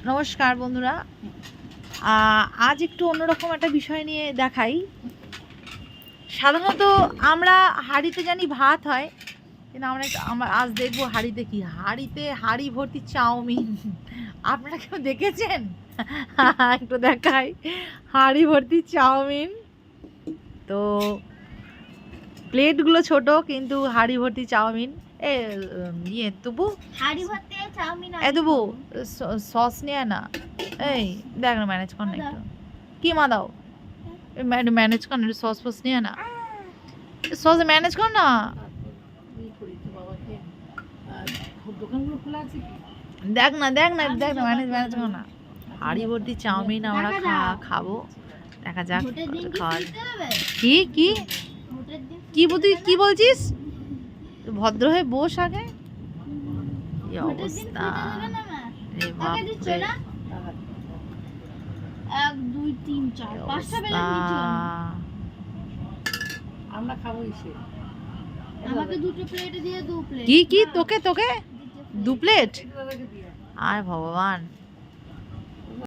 নমস্কার বন্ধুরা, আজ একটু অন্যরকম একটা বিষয় নিয়ে দেখাই। সাধারণত আমরা হাঁড়িতে জানি ভাত হয়, কিন্তু আমরা আজ দেখবো হাঁড়িতে কি, হাঁড়ি ভর্তি চাউমিন। আপনারা কেউ দেখেছেন? একটু দেখাই, হাঁড়ি ভর্তি চাউমিন। তো প্লেটগুলো ছোট, কিন্তু হাঁড়ি ভর্তি চাউমিন। তবু হাঁড়ি ভর্তি চাউমিন তবু সস নিয়ে না। এই দেখ না, ম্যানেজ কর না একটু। কি মা দাও, ম্যানেজ কর না, সস ফস নিয়ে না, সস ম্যানেজ কর না। দেখ না ম্যানেজ কর না। হাঁড়ি ভর্তি চাউমিন আমরা খাবো, দেখা যাক খাওয়া। কি কি কি তুই কি বলছিস? ভদ্র হয়ে বস আগে। কি অবস্থা রে বাপরে, 1 2 3 4 5টা বেলা নিচে আমরা খাবো এসে। আমাকে দুটো প্লেটে দিয়ে 2 প্লেট। কি তোকে 2 প্লেট? আর ভগবান।